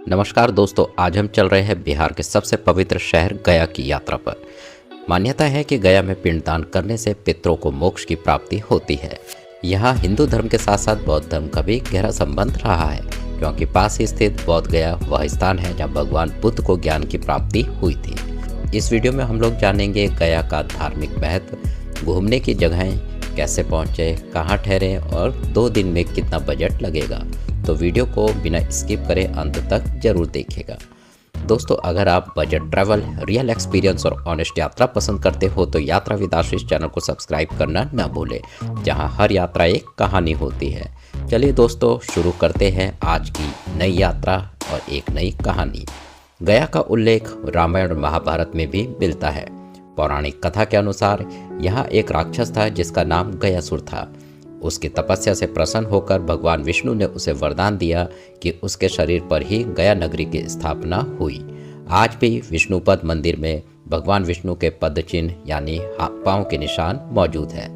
नमस्कार दोस्तों, आज हम चल रहे हैं बिहार के सबसे पवित्र शहर गया की यात्रा पर। मान्यता है कि गया में पिंडदान करने से पितरों को मोक्ष की प्राप्ति होती है। यहाँ हिंदू धर्म के साथ साथ बौद्ध धर्म का भी गहरा संबंध रहा है, क्योंकि पास ही स्थित बौद्ध गया वह स्थान है जहाँ भगवान बुद्ध को ज्ञान की प्राप्ति हुई थी। इस वीडियो में हम लोग जानेंगे गया का धार्मिक महत्व, घूमने की जगहें, कैसे पहुँचे, कहाँ ठहरे और 2 दिन में कितना बजट लगेगा। तो वीडियो को बिना स्किप करे अंत तक जरूर देखिएगा। दोस्तों, अगर आप बजट ट्रैवल, रियल एक्सपीरियंस और ऑनेस्ट यात्रा पसंद करते हो तो यात्रा विद आशीष चैनल को सब्सक्राइब करना न भूलें, जहां हर यात्रा एक कहानी होती है। चलिए दोस्तों, शुरू करते हैं आज की नई यात्रा और एक नई कहानी। गया का उल्लेख रामायण और महाभारत में भी मिलता है। पौराणिक कथा के अनुसार यहाँ एक राक्षस था जिसका नाम गयासुर था। उसकी तपस्या से प्रसन्न होकर भगवान विष्णु ने उसे वरदान दिया कि उसके शरीर पर ही गया नगरी की स्थापना हुई। आज भी विष्णुपद मंदिर में भगवान विष्णु के पद चिन्ह यानी पांव के निशान मौजूद है।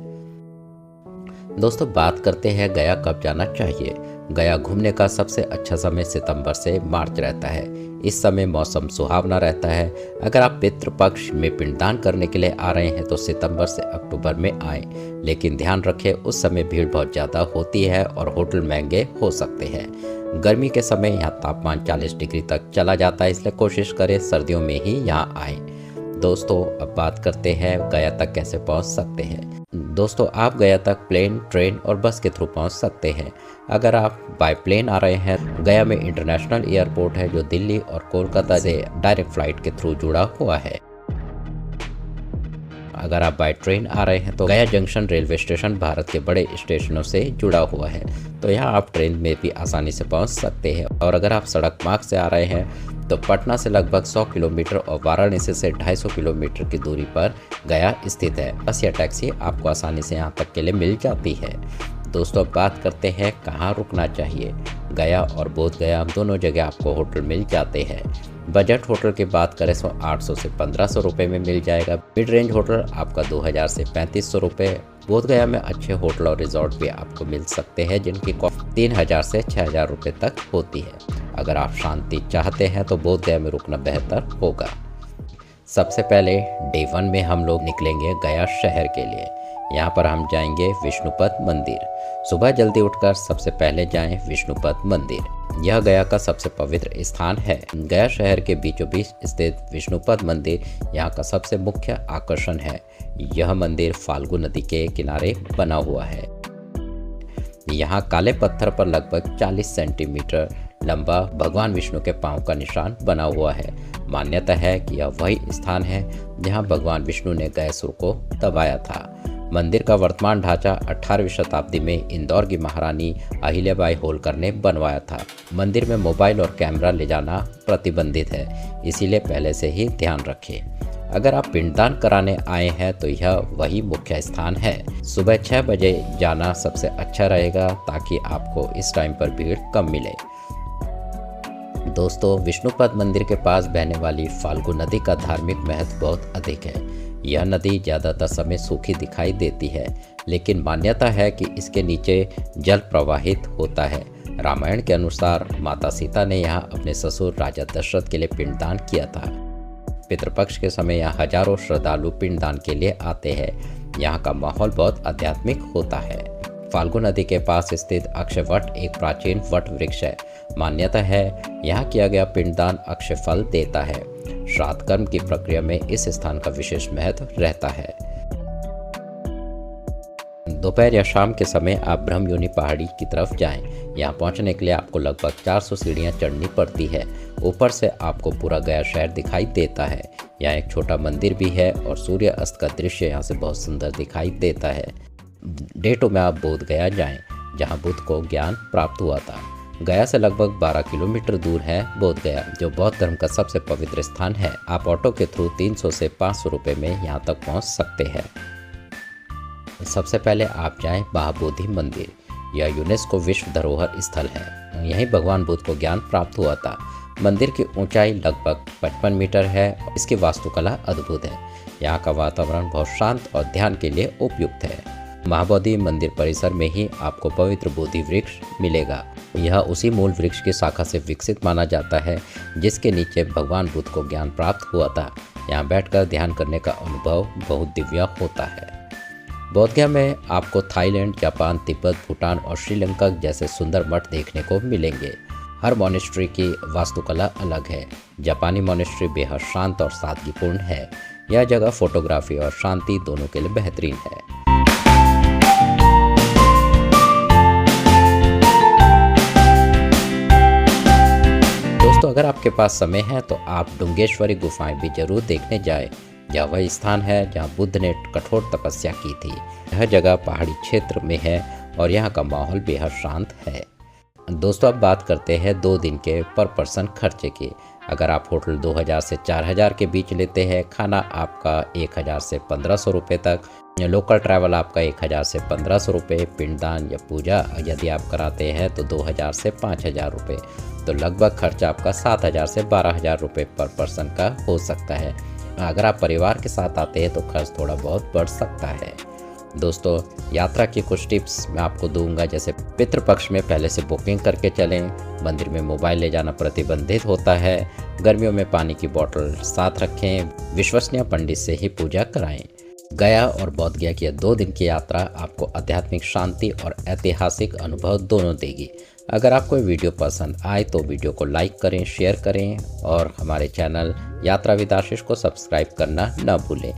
दोस्तों, बात करते हैं गया कब जाना चाहिए। गया घूमने का सबसे अच्छा समय सितंबर से मार्च रहता है। इस समय मौसम सुहावना रहता है। अगर आप पितृपक्ष में पिंडदान करने के लिए आ रहे हैं तो सितंबर से अक्टूबर में आएं, लेकिन ध्यान रखें उस समय भीड़ बहुत ज़्यादा होती है और होटल महंगे हो सकते हैं। गर्मी के समय यहाँ तापमान 40 डिग्री तक चला जाता है, इसलिए कोशिश करें सर्दियों में ही यहाँ आएँ। दोस्तों, अब बात करते हैं गया तक कैसे पहुँच सकते हैं। दोस्तों, आप गया तक प्लेन, ट्रेन और बस के थ्रू पहुंच सकते हैं। अगर आप बाय प्लेन आ रहे हैं, गया में इंटरनेशनल एयरपोर्ट है जो दिल्ली और कोलकाता से डायरेक्ट फ्लाइट के थ्रू जुड़ा हुआ है। अगर आप बाय ट्रेन आ रहे हैं तो गया जंक्शन रेलवे स्टेशन भारत के बड़े स्टेशनों से जुड़ा हुआ है, तो यहाँ आप ट्रेन में भी आसानी से पहुँच सकते हैं। और अगर आप सड़क मार्ग से आ रहे हैं तो पटना से लगभग 100 किलोमीटर और वाराणसी से 250 किलोमीटर की दूरी पर गया स्थित है। बस या टैक्सी आपको आसानी से यहाँ तक के लिए मिल जाती है। दोस्तों, बात करते हैं कहाँ रुकना चाहिए। गया और बोध गया दोनों जगह आपको होटल मिल जाते हैं। बजट होटल की बात करें तो 800 से 1500 रुपये में मिल जाएगा। मिड रेंज होटल आपका 2000 से 3500 रुपये। बोध गया में अच्छे होटल और रिजॉर्ट भी आपको मिल सकते हैं जिनकी कॉस्ट 3000 से 6000 रुपये तक होती है। अगर आप शांति चाहते हैं तो बोध गया में रुकना बेहतर होगा। सबसे पहले डे 1 में हम लोग निकलेंगे गया शहर के लिए। यहाँ पर हम जाएंगे विष्णुपद मंदिर। सुबह जल्दी उठकर सबसे पहले जाएं विष्णुपद मंदिर। यह गया का सबसे पवित्र स्थान है। गया शहर के बीचों बीच स्थित विष्णुपद मंदिर यहाँ का सबसे मुख्य आकर्षण है। यह मंदिर फाल्गु नदी के किनारे बना हुआ है। यहाँ काले पत्थर पर लगभग 40 सेंटीमीटर लंबा भगवान विष्णु के पांव का निशान बना हुआ है। मान्यता है कि यह वही स्थान है जहाँ भगवान विष्णु ने गयासुर को दबाया था। मंदिर का वर्तमान ढांचा 18वीं शताब्दी में इंदौर की महारानी अहिल्याबाई होलकर ने बनवाया था। मंदिर में मोबाइल और कैमरा ले जाना प्रतिबंधित है, इसीलिए पहले से ही ध्यान रखें। अगर आप पिंडदान कराने आए हैं तो यह वही मुख्य स्थान है। सुबह 6 बजे जाना सबसे अच्छा रहेगा ताकि आपको इस टाइम पर भीड़ कम मिले। दोस्तों, विष्णुपद मंदिर के पास बहने वाली फाल्गु नदी का धार्मिक महत्व बहुत अधिक है। यह नदी ज़्यादातर समय सूखी दिखाई देती है, लेकिन मान्यता है कि इसके नीचे जल प्रवाहित होता है। रामायण के अनुसार माता सीता ने यहाँ अपने ससुर राजा दशरथ के लिए पिंडदान किया था। पितृपक्ष के समय यहाँ हजारों श्रद्धालु पिंडदान के लिए आते हैं। यहाँ का माहौल बहुत आध्यात्मिक होता है। फाल्गु नदी के पास स्थित अक्षय वट एक प्राचीन वट वृक्ष है। मान्यता है यहाँ किया गया पिंडदान अक्षय फल देता है। श्राद्ध कर्म की प्रक्रिया में इस स्थान का विशेष महत्व रहता है। दोपहर या शाम के समय आप ब्रह्मयोनि पहाड़ी की तरफ जाएं। यहाँ पहुँचने के लिए आपको लगभग 400 सीढ़ियाँ चढ़नी पड़ती है। ऊपर से आपको पूरा गया शहर दिखाई देता है। यहाँ एक छोटा मंदिर भी है और सूर्य अस्त का दृश्य यहाँ से बहुत सुंदर दिखाई देता है। डे 2 में आप बोध गया जाएं, जहाँ बुद्ध को ज्ञान प्राप्त हुआ था। गया से लगभग 12 किलोमीटर दूर है बोध गया, जो बौद्ध धर्म का सबसे पवित्र स्थान है। आप ऑटो के थ्रू 300 से 500 रुपये में यहाँ तक पहुँच सकते हैं। सबसे पहले आप जाएं महाबोधि मंदिर। यह यूनेस्को विश्व धरोहर स्थल है। यहीं भगवान बुद्ध को ज्ञान प्राप्त हुआ था। मंदिर की ऊंचाई लगभग 55 मीटर है। इसकी वास्तुकला अद्भुत है। यहाँ का वातावरण बहुत शांत और ध्यान के लिए उपयुक्त है। महाबोधि मंदिर परिसर में ही आपको पवित्र बोधि वृक्ष मिलेगा। यह उसी मूल वृक्ष की शाखा से विकसित माना जाता है जिसके नीचे भगवान बुद्ध को ज्ञान प्राप्त हुआ था। यहाँ बैठकर ध्यान करने का अनुभव बहुत दिव्य होता है। बोधगया में आपको थाईलैंड, जापान, तिब्बत, भूटान और श्रीलंका जैसे सुंदर मठ देखने को मिलेंगे। हर मॉनेस्ट्री की वास्तुकला अलग है। जापानी मॉनेस्ट्री बेहद शांत और सादगीपूर्ण है। यह जगह फोटोग्राफी और शांति दोनों के लिए बेहतरीन है। दोस्तों, अगर आपके पास समय है तो आप डुंगेश्वरी गुफाएं भी जरूर देखने जाएं। यह वह स्थान है जहां बुद्ध ने कठोर तपस्या की थी। यह जगह पहाड़ी क्षेत्र में है और यहाँ का माहौल बेहद शांत है। दोस्तों, अब बात करते हैं 2 दिन के पर पर्सन खर्चे की। अगर आप होटल 2000 से 4000 के बीच लेते हैं, खाना आपका 1000 से 1500 रुपये तक, लोकल ट्रैवल आपका 1000 से 1500 रुपये, पिंडदान या पूजा यदि आप कराते हैं तो 2000 से 5000 रुपये, तो लगभग खर्चा आपका 7000 से 12000 रुपये पर पर्सन का हो सकता है। अगर आप परिवार के साथ आते हैं तो खर्च थोड़ा बहुत बढ़ सकता है। दोस्तों, यात्रा की कुछ टिप्स मैं आपको दूंगा, जैसे पितृपक्ष में पहले से बुकिंग करके चलें। मंदिर में मोबाइल ले जाना प्रतिबंधित होता है। गर्मियों में पानी की बोतल साथ रखें। विश्वसनीय पंडित से ही पूजा कराएं। गया और बोधगया की 2 दिन की यात्रा आपको आध्यात्मिक शांति और ऐतिहासिक अनुभव दोनों देगी। अगर आपको वीडियो पसंद आए तो वीडियो को लाइक करें, शेयर करें और हमारे चैनल यात्रा विद आशीष को सब्सक्राइब करना न भूलें।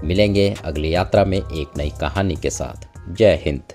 मिलेंगे अगली यात्रा में एक नई कहानी के साथ। जय हिंद।